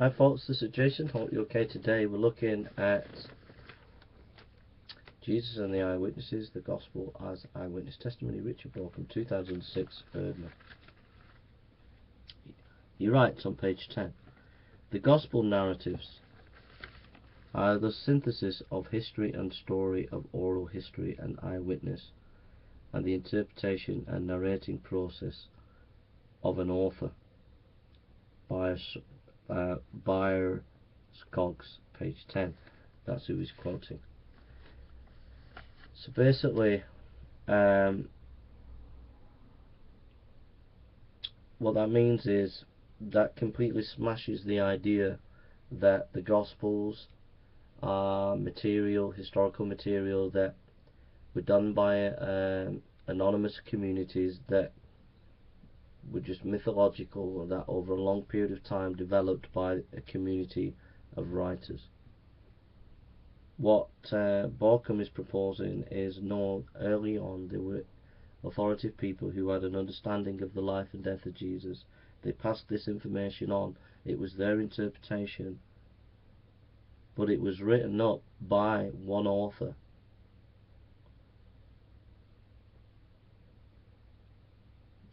Hi folks, this is Jason. Hope you're okay. Today we're looking at Jesus and the Eyewitnesses, the Gospel as Eyewitness Testimony, Richard Bauckham, 2006, Erdman. He writes on page 10, the Gospel narratives are the synthesis of history and story, of oral history and eyewitness, and the interpretation and narrating process of an author. Byers Cogs, page 10. That's who he's quoting. So basically, what that means is that completely smashes the idea that the Gospels are historical material that were done by anonymous communities, that were just mythological, or that over a long period of time developed by a community of writers. What Bauckham is proposing is, no, early on there were authoritative people who had an understanding of the life and death of Jesus. They passed this information on. It was their interpretation, but it was written up by one author.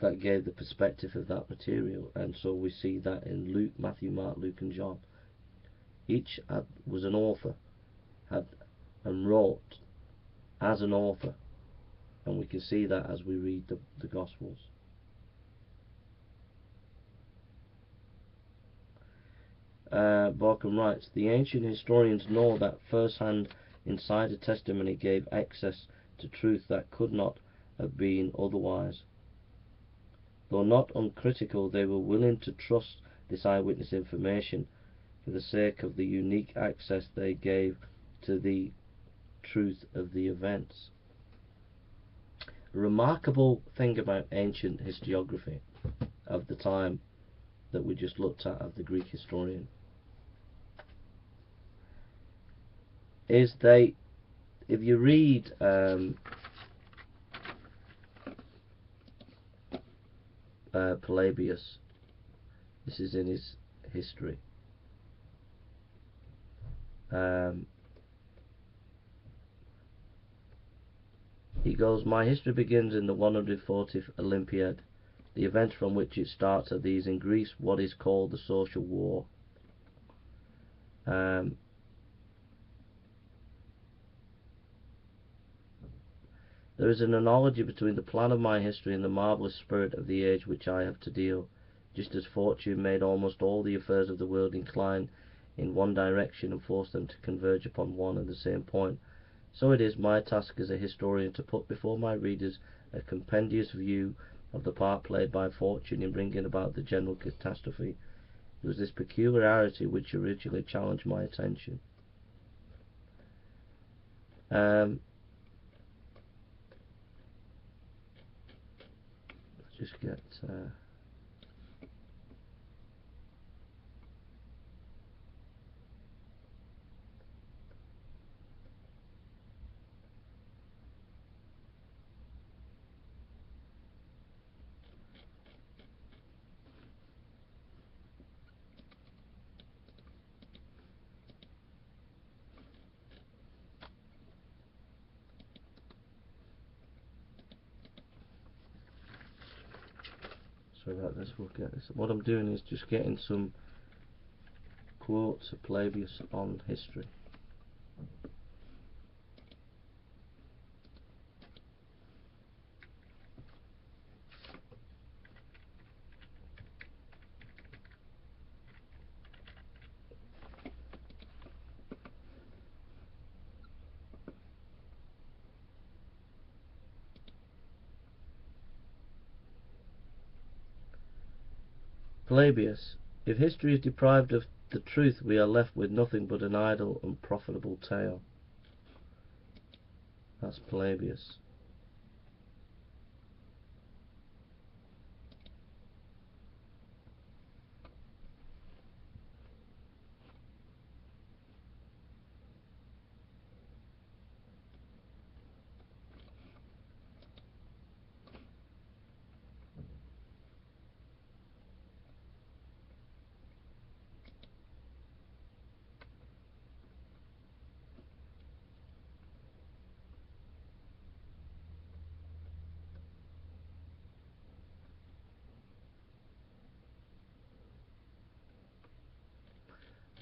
That gave the perspective of that material, and so we see that in Luke, Matthew, Mark, Luke and John. Each was an author, and wrote as an author, and we can see that as we read the Gospels. Bauckham writes, the ancient historians know that first-hand insider testimony gave access to truth that could not have been otherwise. Though not uncritical, they were willing to trust this eyewitness information for the sake of the unique access they gave to the truth of the events. A remarkable thing about ancient historiography of the time that we just looked at, of the Greek historian, is if you read Polybius, this is in his history, he goes, my history begins in the 140th Olympiad. The events from which it starts are these: in Greece, what is called the social war. There is an analogy between the plan of my history and the marvellous spirit of the age which I have to deal. Just as fortune made almost all the affairs of the world incline in one direction and forced them to converge upon one and the same point, so it is my task as a historian to put before my readers a compendious view of the part played by fortune in bringing about the general catastrophe. It was this peculiarity which originally challenged my attention. Let's just get sorry about this. We'll get this. What I'm doing is just getting some quotes of Polybius on history. Polybius, if history is deprived of the truth, we are left with nothing but an idle, unprofitable tale. That's Polybius.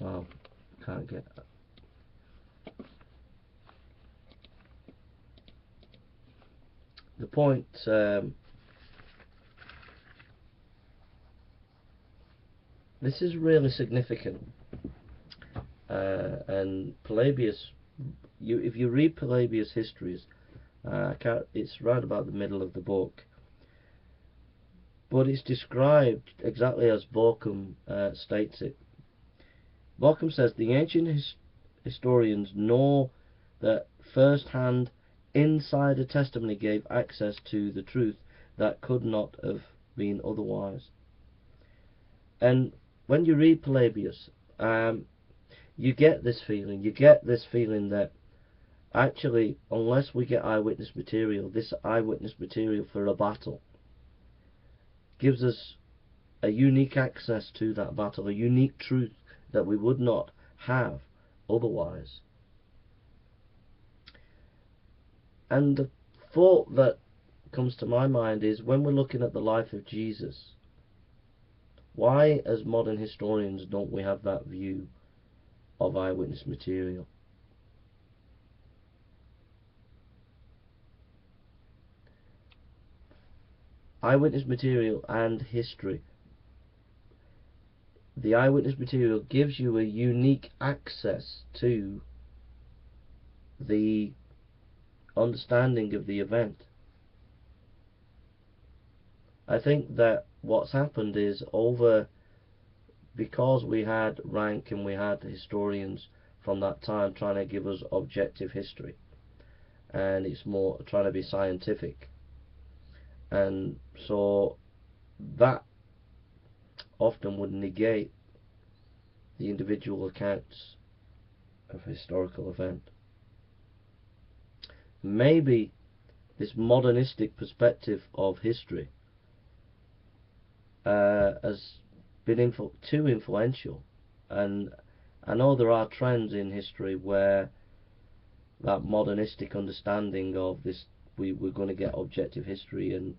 Oh, can't get the point. This is really significant, and Polybius. If you read Polybius' histories, it's right about the middle of the book, but it's described exactly as Bauckham states it. Bauckham says the ancient historians know that first-hand insider testimony gave access to the truth that could not have been otherwise. And when you read Polybius, you get this feeling. You get this feeling that actually, unless we get eyewitness material, this eyewitness material for a battle gives us a unique access to that battle, a unique truth that we would not have otherwise. And the thought that comes to my mind is, when we're looking at the life of Jesus, why, as modern historians, don't we have that view of eyewitness material? Eyewitness material and history. The eyewitness material gives you a unique access to the understanding of the event. I think that what's happened is, because we had rank and we had historians from that time trying to give us objective history, and it's more trying to be scientific, and so that often would negate the individual accounts of a historical event. Maybe this modernistic perspective of history has been too influential, and I know there are trends in history where that modernistic understanding of this, we're going to get objective history, and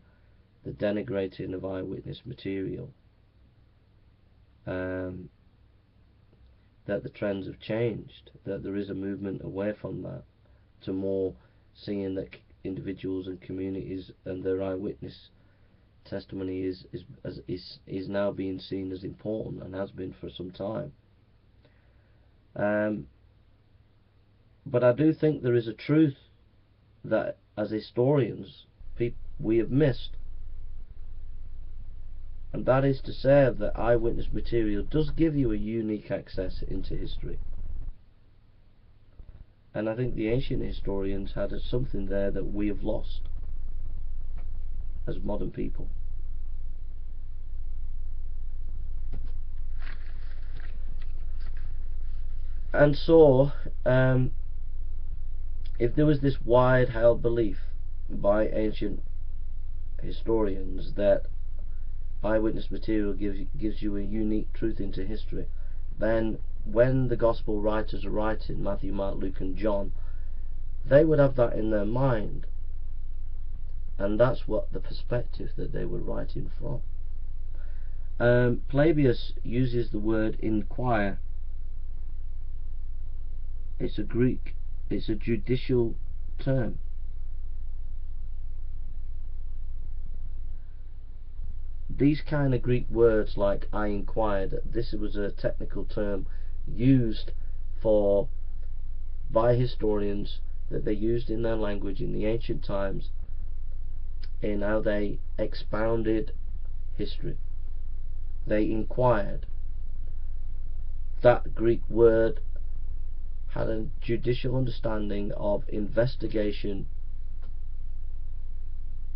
the denigrating of eyewitness material, that the trends have changed, that there is a movement away from that to more seeing that individuals and communities and their eyewitness testimony is now being seen as important, and has been for some time. But I do think there is a truth that, as historians, we have missed, and that is to say that eyewitness material does give you a unique access into history. And I think the ancient historians had something there that we have lost as modern people. And so, if there was this wide held belief by ancient historians that eyewitness material gives you a unique truth into history, then when the gospel writers are writing, Matthew, Mark, Luke and John, they would have that in their mind, and that's what the perspective that they were writing from. Polybius uses the word inquire. It's a Greek, it's a judicial term. These kind of Greek words, like I inquired, this was a technical term used by historians, that they used in their language in the ancient times in how they expounded history. They inquired. That Greek word had a judicial understanding of investigation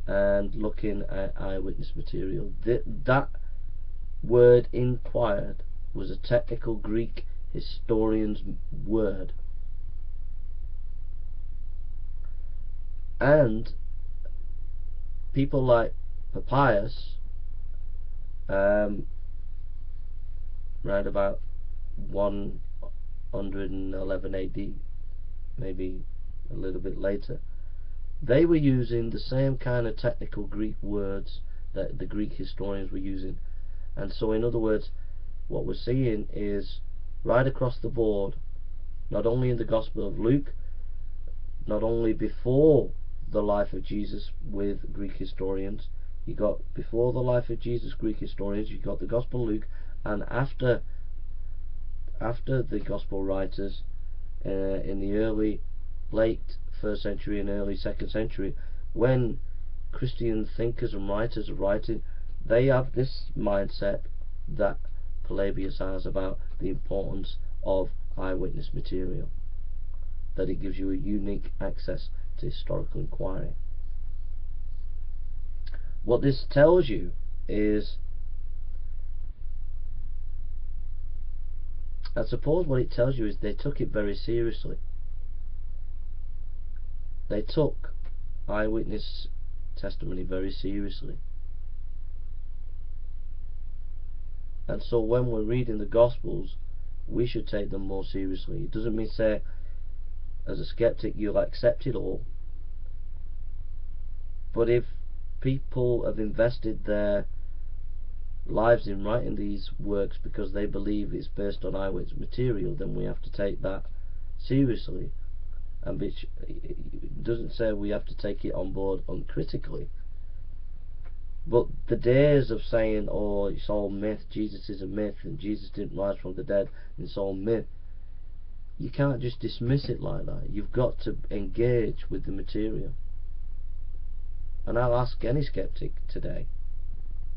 and looking at eyewitness material. That word inquired was a technical Greek historian's word, and people like Papias, around about 111 AD, maybe a little bit later, they were using the same kind of technical Greek words that the Greek historians were using. And so, in other words, what we're seeing is right across the board, not only in the Gospel of Luke, not only before the life of Jesus with Greek historians, you got before the life of Jesus Greek historians, you got the Gospel of Luke, and after the Gospel writers in the late 1st century and early 2nd century, when Christian thinkers and writers are writing, they have this mindset that Polybius has about the importance of eyewitness material, that it gives you a unique access to historical inquiry. What this tells you is, I suppose what it tells you is they took it very seriously. They took eyewitness testimony very seriously. And so when we're reading the Gospels, we should take them more seriously. It doesn't mean say, as a skeptic, you'll accept it all. But if people have invested their lives in writing these works because they believe it's based on eyewitness material, then we have to take that seriously. And it doesn't say we have to take it on board uncritically. But the days of saying, oh, it's all myth, Jesus is a myth, and Jesus didn't rise from the dead, and it's all myth, you can't just dismiss it like that. You've got to engage with the material. And I'll ask any skeptic today,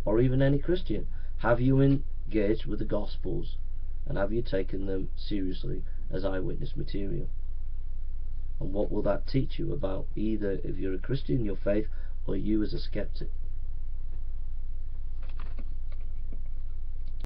or even any Christian, have you engaged with the Gospels, and have you taken them seriously as eyewitness material? And what will that teach you about either if you're a Christian in your faith or you as a skeptic?